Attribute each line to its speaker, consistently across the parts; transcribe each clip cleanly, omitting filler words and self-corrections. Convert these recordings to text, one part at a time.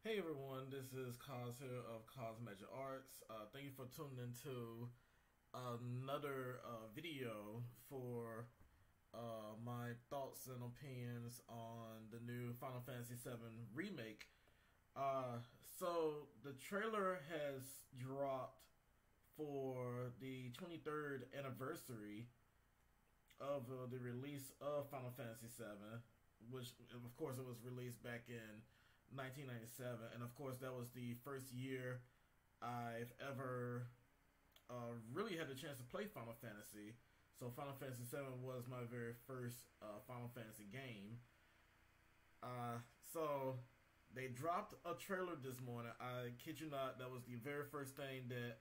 Speaker 1: Hey everyone, this is Kaz here of Kaz-Magic Arts. Thank you for tuning into another video for my thoughts and opinions on the new Final Fantasy VII Remake. So the trailer has dropped for the 23rd anniversary of the release of Final Fantasy VII, which of course it was released back in 1997, and of course that was the first year I've ever really had the chance to play Final Fantasy. So Final Fantasy VII was my very first Final Fantasy game. So they dropped a trailer this morning. I kid you not, that was the very first thing that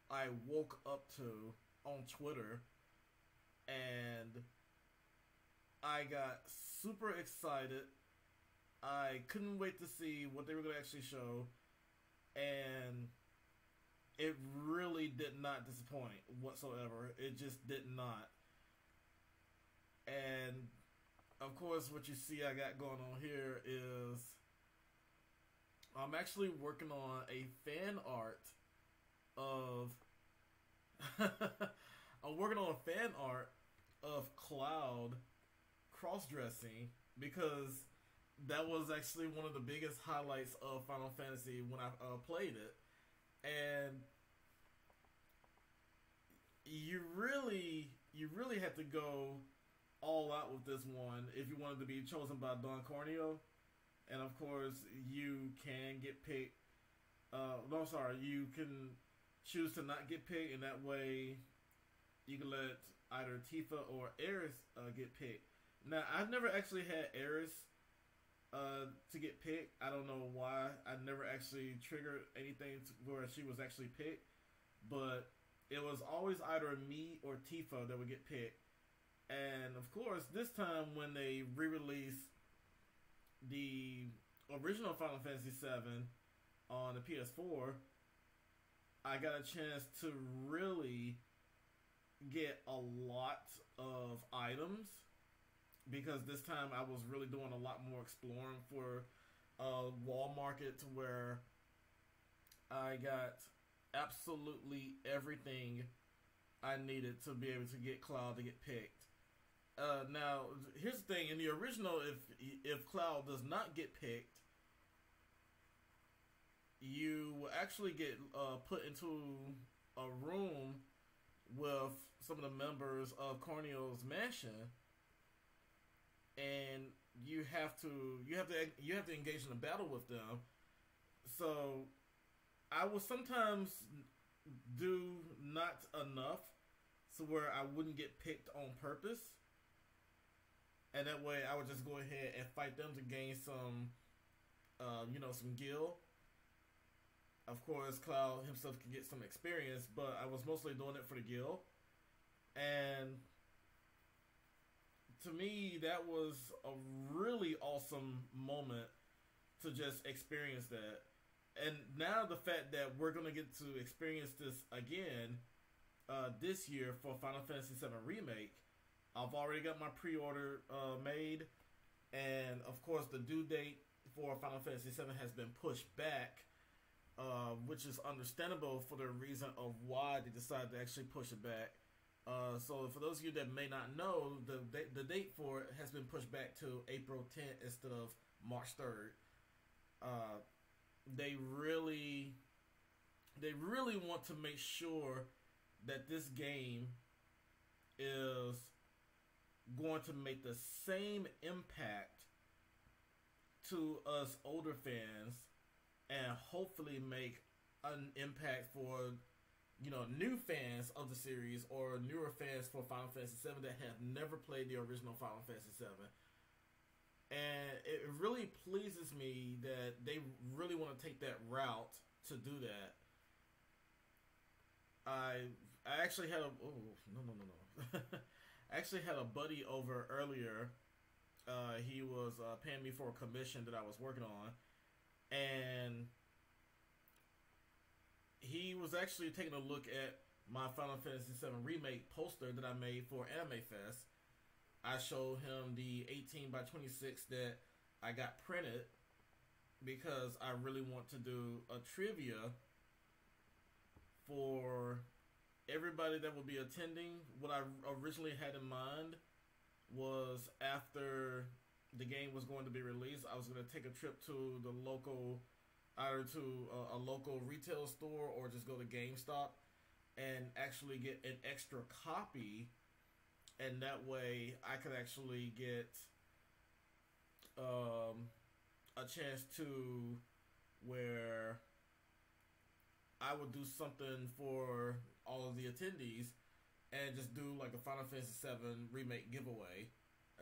Speaker 1: I woke up to on Twitter, and I got super excited. I couldn't wait to see what they were going to actually show, and it really did not disappoint whatsoever. It just did not. And of course, what you see I got going on here is I'm actually working on a fan art of I'm working on a fan art of Cloud cross-dressing, because that was actually one of the biggest highlights of Final Fantasy when I played it. And you really had to go all out with this one if you wanted to be chosen by Don Corneo. And of course, you can get picked. No, sorry, you can choose to not get picked, and that way you can let either Tifa or Aerith get picked. Now, I've never actually had Aerith to get picked. I don't know why. I never actually triggered anything where she was actually picked, but it was always either me or Tifa that would get picked. And of course, this time when they re-released the original Final Fantasy VII on the PS4, I got a chance to really get a lot of items, because this time I was really doing a lot more exploring for Wall Market, to where I got absolutely everything I needed to be able to get Cloud to get picked. Now, here's the thing. In the original, if Cloud does not get picked, you actually get put into a room with some of the members of Corneo's mansion, and you have to engage in a battle with them. So I will sometimes do not enough so where I wouldn't get picked on purpose, and that way I would just go ahead and fight them to gain some some gil. Of course, Cloud himself can get some experience, but I was mostly doing it for the gil. And to me, that was a really awesome moment to just experience that. And now the fact that we're going to get to experience this again this year for Final Fantasy VII Remake, I've already got my pre-order made. And of course, the due date for Final Fantasy VII has been pushed back, which is understandable for the reason of why they decided to actually push it back. So for those of you that may not know, the date for it has been pushed back to April 10th instead of March 3rd. They really want to make sure that this game is going to make the same impact to us older fans, and hopefully make an impact for new fans of the series, or newer fans for Final Fantasy VII that have never played the original Final Fantasy VII. And it really pleases me that they really want to take that route to do that. I actually had a I actually had a buddy over earlier. He was paying me for a commission that I was working on, and he was actually taking a look at my Final Fantasy VII Remake poster that I made for Anime Fest. I showed him the 18 by 26 that I got printed, because I really want to do a trivia for everybody that will be attending. What I originally had in mind was after the game was going to be released, I was going to take a trip to the local, either to a local retail store or just go to GameStop and actually get an extra copy, and that way I could actually get a chance to where I would do something for all of the attendees and just do like a Final Fantasy VII Remake giveaway.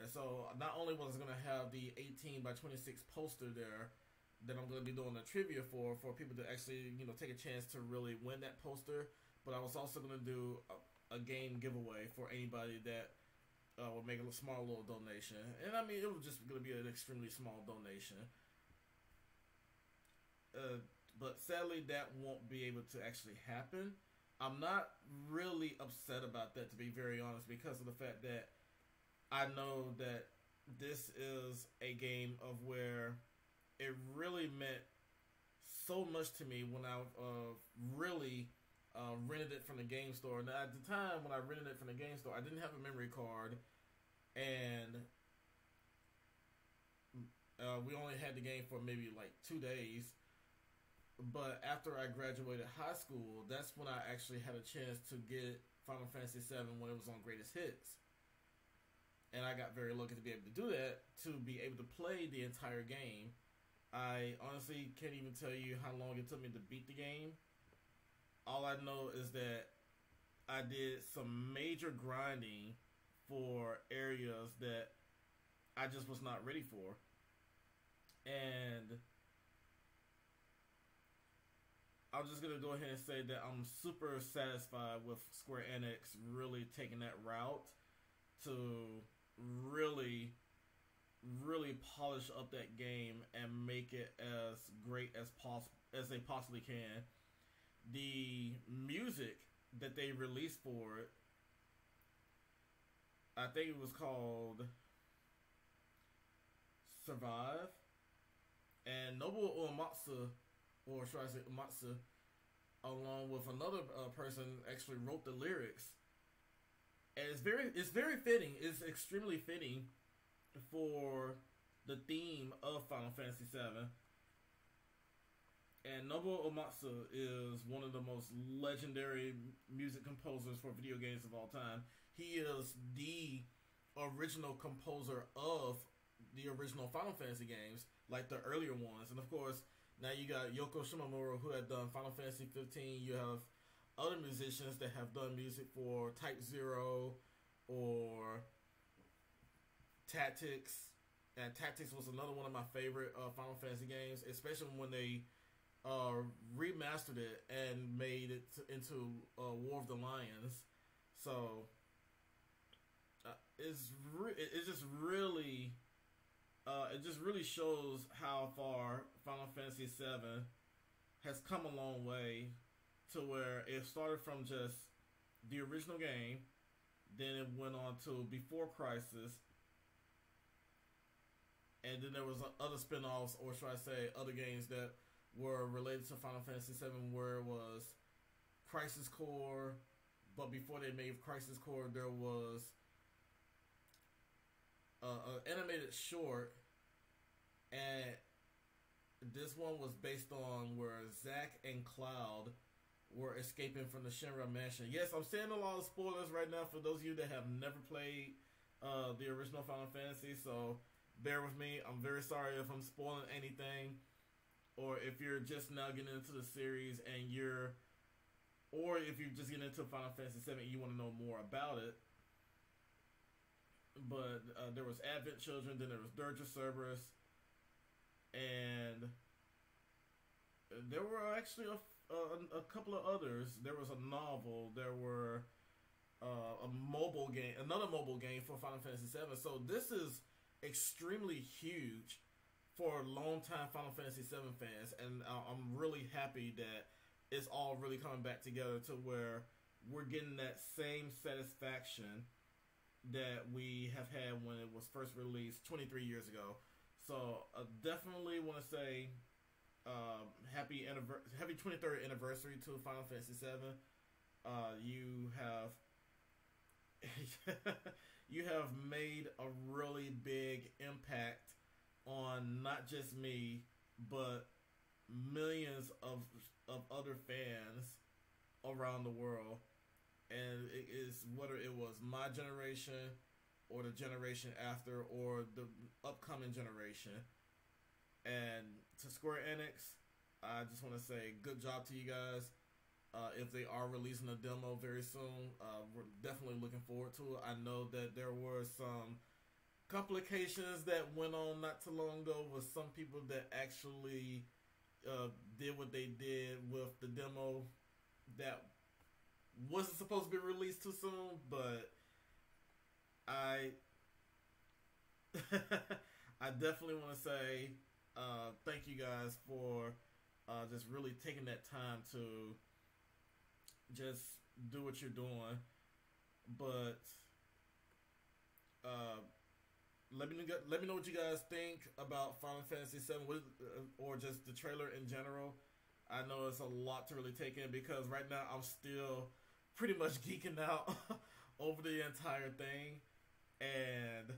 Speaker 1: And so not only was I going to have the 18 by 26 poster there that I'm going to be doing a trivia for people to actually, take a chance to really win that poster, but I was also going to do a game giveaway for anybody that would make a small little donation. And I mean, it was just going to be an extremely small donation. But sadly, that won't be able to actually happen. I'm not really upset about that, to be very honest, because of the fact that I know that this is a game of where it really meant so much to me when I really rented it from the game store. Now, at the time when I rented it from the game store, I didn't have a memory card, and we only had the game for maybe like 2 days. But after I graduated high school, that's when I actually had a chance to get Final Fantasy VII when it was on Greatest Hits. And I got very lucky to be able to do that, to be able to play the entire game. I honestly can't even tell you how long it took me to beat the game. All I know is that I did some major grinding for areas that I just was not ready for. And I'm just going to go ahead and say that I'm super satisfied with Square-Enix really taking that route to really, really polish up that game and make it as great as they possibly can. The music that they released for it, I think it was called Survive, and Nobuo Uematsu, or should I say Uematsu, along with another person, actually wrote the lyrics. And it's very fitting. It's extremely fitting for the theme of Final Fantasy VII. And Nobuo Uematsu is one of the most legendary music composers for video games of all time. He is the original composer of the original Final Fantasy games, like the earlier ones. And of course, now you got Yoko Shimomura, who had done Final Fantasy 15. You have other musicians that have done music for Type Zero or Tactics. And Tactics was another one of my favorite Final Fantasy games, especially when they remastered it and made it into War of the Lions. So it just really shows how far Final Fantasy VII has come a long way, to where it started from just the original game, then it went on to Before Crisis, and then there was other spin-offs, or should I say other games that were related to Final Fantasy VII, where it was Crisis Core, but before they made Crisis Core, there was an animated short, and this one was based on where Zack and Cloud were escaping from the Shinra Mansion. Yes, I'm saying a lot of spoilers right now for those of you that have never played the original Final Fantasy, so bear with me. I'm very sorry if I'm spoiling anything, or if you're just now getting into the series and or if you're just getting into Final Fantasy VII and you want to know more about it. But there was Advent Children, then there was Dirge of Cerberus, and there were actually a couple of others. There was a novel. There were a mobile game, another mobile game for Final Fantasy VII. So this is extremely huge for longtime Final Fantasy VII fans, and I'm really happy that it's all really coming back together to where we're getting that same satisfaction that we have had when it was first released 23 years ago. So definitely want to say happy 23rd anniversary to Final Fantasy VII. You have you have made a really big impact on not just me, but millions of other fans around the world. And it is whether it was my generation or the generation after or the upcoming generation. And to Square Enix, I just want to say good job to you guys. If they are releasing a demo very soon, we're definitely looking forward to it. I know that there were some complications that went on not too long ago with some people that actually did what they did with the demo that wasn't supposed to be released too soon, but I I definitely want to say thank you guys for just really taking that time to just do what you're doing. But let me know what you guys think about Final Fantasy VII, or just the trailer in general. I know it's a lot to really take in because right now I'm still pretty much geeking out over the entire thing, and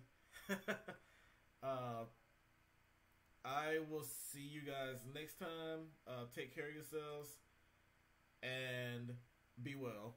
Speaker 1: I will see you guys next time. Take care of yourselves and be well.